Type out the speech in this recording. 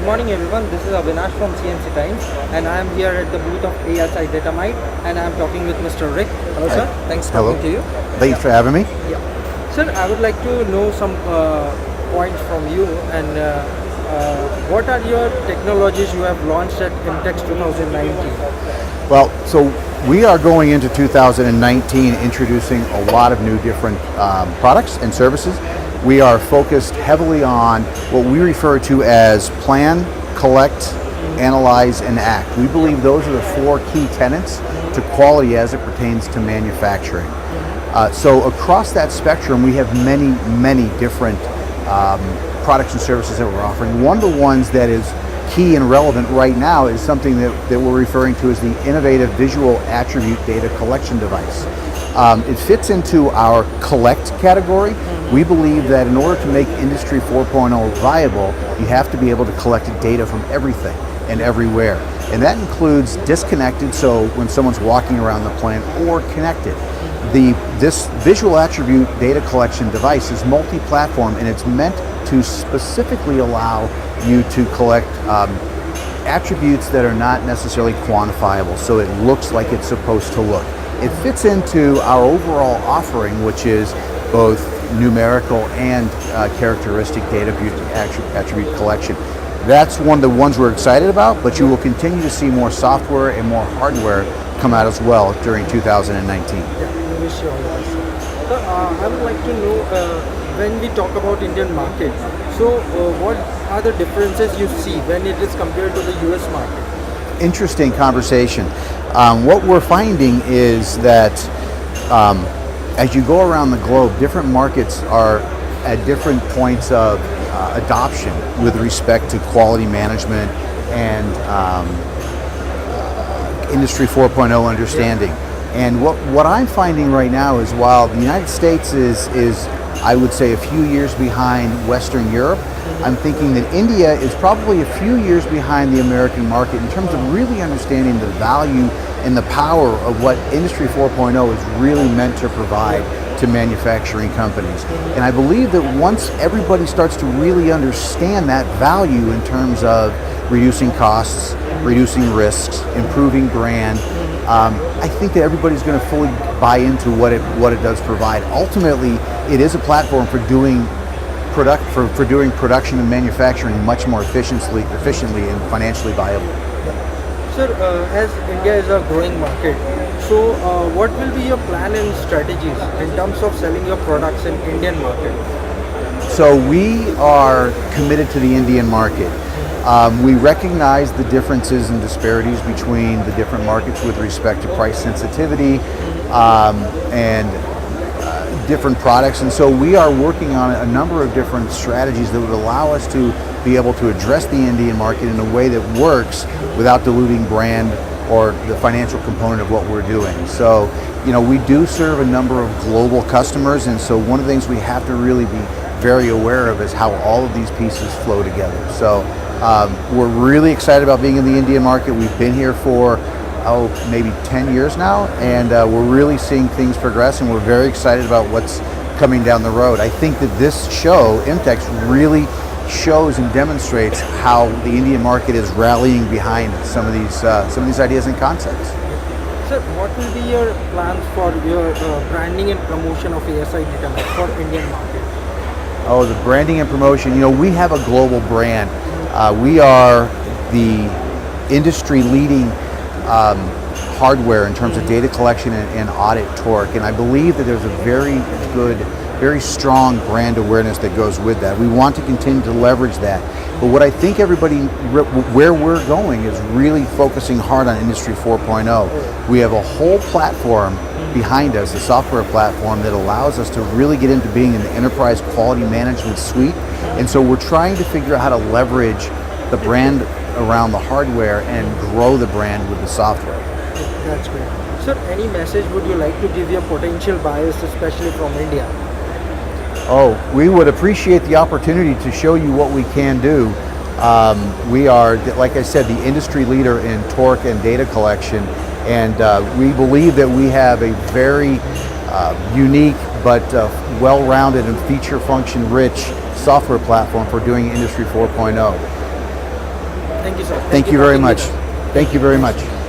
morning everyone, this is Avinash from CNCTimes and I am here at the booth of ASI Datamyte and I am talking with Mr. Rick. Hello sir, thanks for talking to you. Thanks for having me. Yeah. Sir, I would like to know some points from you and what are your technologies you have launched at IMTEX 2019? Well, so we are going into 2019 introducing a lot of new different products and services. We are focused heavily on what we refer to as plan, collect, analyze, and act. We believe those are the four key tenets to quality as it pertains to manufacturing. So across that spectrum, we have many different products and services that we're offering. One of the ones that is key and relevant right now is something that we're referring to as the Innovative Visual Attribute Data Collection Device. It fits into our collect category. We believe that in order to make Industry 4.0 viable, you have to be able to collect data from everything and everywhere. And that includes disconnected, so when someone's walking around the plant, or connected. This visual attribute data collection device is multi-platform, and it's meant to specifically allow you to collect attributes that are not necessarily quantifiable, so it looks like it's supposed to look. It fits into our overall offering, which is both numerical and characteristic data attribute collection. That's one of the ones we're excited about, but you will continue to see more software and more hardware come out as well during 2019. Yeah, we wish you all the best. So, I would like to know, when we talk about Indian market, so what are the differences you see when it is compared to the US market? Interesting conversation. What we're finding is that as you go around the globe, different markets are at different points of adoption with respect to quality management and Industry 4.0 understanding. And what I'm finding right now is while the United States is I would say a few years behind Western Europe, I'm thinking that India is probably a few years behind the American market in terms of really understanding the value and the power of what Industry 4.0 is really meant to provide to manufacturing companies. And I believe that once everybody starts to really understand that value in terms of reducing costs, reducing risks, improving brand, I think that everybody's going to fully buy into what it does provide. Ultimately, it is a platform for doing production and manufacturing much more efficiently and financially viable. Sir, as India is a growing market, so what will be your plan and strategies in terms of selling your products in Indian market? So we are committed to the Indian market. We recognize the differences and disparities between the different markets with respect to price sensitivity and different products, and so we are working on a number of different strategies that would allow us to be able to address the Indian market in a way that works without diluting brand or the financial component of what we're doing. So, we do serve a number of global customers, and so one of the things we have to really be very aware of is how all of these pieces flow together. So we're really excited about being in the Indian market. We've been here for maybe 10 years now, and we're really seeing things progress, and we're very excited about what's coming down the road. I think that this show, IMTEX, really shows and demonstrates how the Indian market is rallying behind some of these ideas and concepts. Sir, what will be your plans for your branding and promotion of ASI Datamyte for Indian market? Oh, the branding and promotion. We have a global brand. We are the industry leading hardware in terms of data collection and audit torque, and I believe that there's a very good, very strong brand awareness that goes with that. We want to continue to leverage that, but what I think where we're going is really focusing hard on Industry 4.0. We have a whole platform behind us, a software platform that allows us to really get into being in the enterprise quality management suite, and so we're trying to figure out how to leverage the brand around the hardware and grow the brand with the software. That's great. Sir, any message would you like to give your potential buyers, especially from India? Oh, we would appreciate the opportunity to show you what we can do. We are, like I said, the industry leader in torque and data collection, and we believe that we have a very unique but well-rounded and feature function rich software platform for doing Industry 4.0. you, sir. Thank you for very being with much. us. Thank you very much.